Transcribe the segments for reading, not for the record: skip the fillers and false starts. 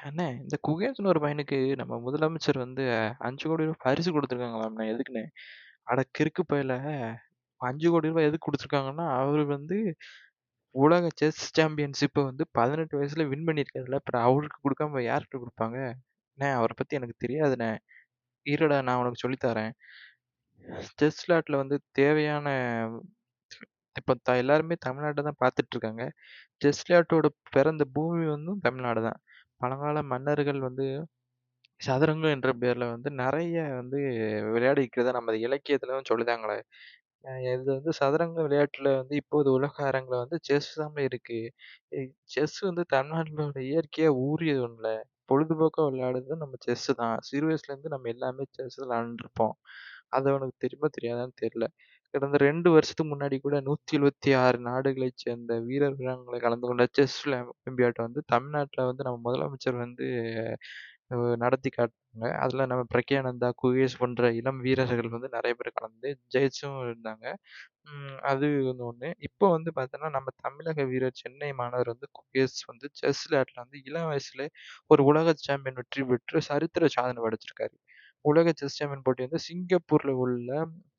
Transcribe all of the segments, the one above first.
அண்ணே இந்த குகேஷ்னு ஒரு பையனுக்கு நம்ம முதலமைச்சர் வந்து 5,00,00,000 ரூபாய் பரிசு குடுத்துருக்காங்களாம்ண்ணே. எதுக்குண்ணே? அட கிறுக்கு பயல! ரூ. 5,00,00,000 எதுக்கு குடுத்துருக்காங்கன்னா, அவரு வந்து உலக செஸ் சாம்பியன்ஷிப்ப வந்து 18 வயசுல வின் பண்ணியிருக்காருல்ல. அப்புறம் அவருக்கு குடுக்காம யார்ட்ட குடுப்பாங்க? அண்ணே அவர பத்தி எனக்கு தெரியாதுண்ணே. இருடா நான் உனக்கு சொல்லி தரேன். செஸ் விளையாட்டுல வந்து தேவையான இப்ப எல்லாருமே தமிழ்நாட்ட தான் பார்த்துட்டு இருக்காங்க. செஸ் விளையாட்டோட பிறந்த பூமி வந்து தமிழ்நாடு தான். பழங்கால மன்னர்கள் வந்து சதுரங்கம் என்ற பேர்ல வந்து நெறைய வந்து விளையாடியிருக்கிறதா நம்ம இலக்கியத்திலும் சொல்லுதாங்களே. இது வந்து சதுரங்க விளையாட்டுல வந்து இப்போது உலக அரங்குல வந்து செஸ் தாங்க இருக்கு. எ செஸ் வந்து தமிழ்நாட்டோட இயற்கையா ஊறியது ஒண்ணுல. பொழுதுபோக்கா விளையாடுறது நம்ம செஸ் தான். சிறு வயசுலேருந்து நம்ம எல்லாமே செஸ் விளையாண்டுருப்போம். அது உனக்கு தெரியுமா தெரியாதான்னு தெரியல. கடந்த 2 வருஷத்துக்கு முன்னாடி கூட 176 நாடுகளைச் சேர்ந்த வீரர், வீராங்கனைகள் கலந்து கொண்ட செஸ் ஒலிம்பியாட்ட வந்து தமிழ்நாட்டுல வந்து நம்ம முதலமைச்சர் வந்து நடத்தி காட்டுனாங்க. அதுல நம்ம பிரக்யானந்தா, குகேஷ் போன்ற இளம் வீரர்கள் வந்து நெறைய பேர் கலந்து ஜெயிச்சும் இருந்தாங்க. அது வந்து ஒண்ணு. இப்போ வந்து பார்த்தோன்னா, நம்ம தமிழக வீரர் சென்னை மாணவர் வந்து குகேஷ் வந்து செஸ் விளையாட்டுல வந்து இளம் வயசுலே ஒரு உலக சாம்பியன் வெற்றி பெற்று சரித்திர சாதனை படைச்சிருக்காரு. உலக செஸ் சாம்பியன் போட்டி வந்து சிங்கப்பூர்ல உள்ள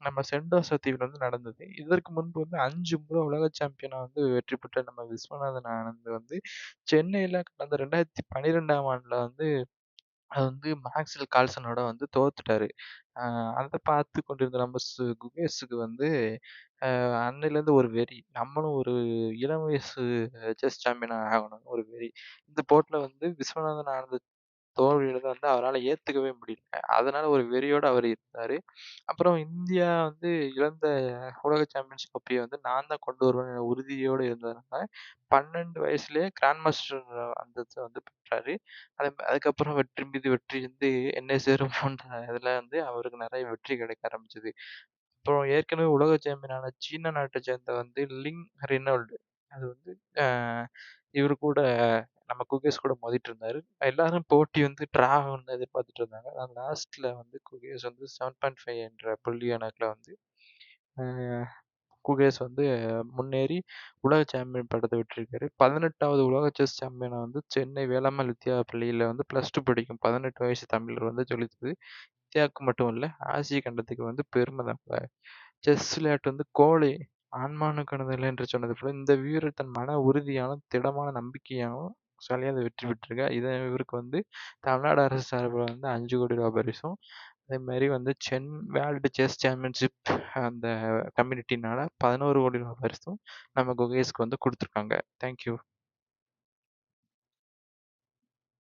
நம்ம சென்டோசா தீவுல வந்து நடந்தது. இதற்கு முன்பு வந்து 5 முறை உலக சாம்பியனா வந்து வெற்றி பெற்ற நம்ம விஸ்வநாதன் ஆனந்த் வந்து சென்னையில கடந்த 2012ஆம் ஆண்டுல வந்து அது வந்து மேக்ஸ்வெல் கால்சனோட வந்து தோத்துட்டாரு. அ அத பார்த்து கொண்டிருந்த நம்ம குகேஷுக்கு வந்து அன்னையிலேருந்து ஒரு வெறி. நம்மளும் ஒரு இளம் வயசு செஸ் சாம்பியனா ஆகணும்னு ஒரு வெறி. இந்த போட்டில வந்து விஸ்வநாதன் ஆனந்த் தோல்வியில வந்து அவரால ஏத்துக்கவே முடியல. அதனால ஒரு வெறியோட அவரு இருந்தாரு. அப்புறம் இந்தியா வந்து இழந்த உலக சாம்பியன்ஸ் கோப்பைய வந்து நான் தான் கொண்டு வருவேன்னு உறுதியோட இருந்ததுனால, 12 வயசுலயே கிராண்ட் மாஸ்டர் அந்தத்த வந்து பெற்றாரு. அதுக்கப்புறம் வெற்றி மீது வெற்றி வந்து என்னை சேரும் போன்ற இதுல வந்து அவருக்கு நெறைய வெற்றி கிடைக்க ஆரம்பிச்சது. அப்புறம் ஏற்கனவே உலக சாம்பியனான சீன நாட்ட சேர்ந்த வந்து லிங் ரெனால்ட் அது வந்து அ இவரு கூட நம்ம குகேஷ் கூட மோதிட்டு இருந்தாரு. எல்லாரும் போட்டி வந்து டிரா ஆகும்னு எதிர்பார்த்துட்டு இருந்தாங்க. ஆனா லாஸ்ட்ல வந்து குகேஷ் வந்து 7.5 என்ற புள்ளி கணக்குல வந்து அ குகேஷ் வந்து முன்னேறி உலக சாம்பியன் பட்டத்த வென்றிருக்காரு. 18வது உலக செஸ் சாம்பியனா வந்து சென்னை வேலம்மாள் வித்யா பள்ளியில வந்து +2 படிக்கும் 18 வயசு தமிழர் வந்து ஜொலித்தது. இந்தியாவுக்கு மட்டும் இல்ல, ஆசிய கண்டத்துக்கு வந்து பெருமை தான். செஸ் விளையாட்டு வந்து கோழை, ஆண்மானுக்கு கணதில்லை என்று சொன்னது போல, இந்த வீரர் தன் மன உறுதியாலும், திடமான நம்பிக்கையாலும் சரியா வெற்றி பெற்றிருக்கார். இவருக்கு வந்து தமிழ்நாடு அரசு சார்புல வந்து ரூ. 5,00,00,000 பரிசும், அதேமாரி வந்து வேர்ல்டு செஸ் சாம்பியன்ஷிப் அந்த கம்யூனிட்டினால ரூ. 11,00,00,000 பரிசும் நம்ம குகேஷ்க்கு வந்து குடுத்துருக்காங்க. Thank you.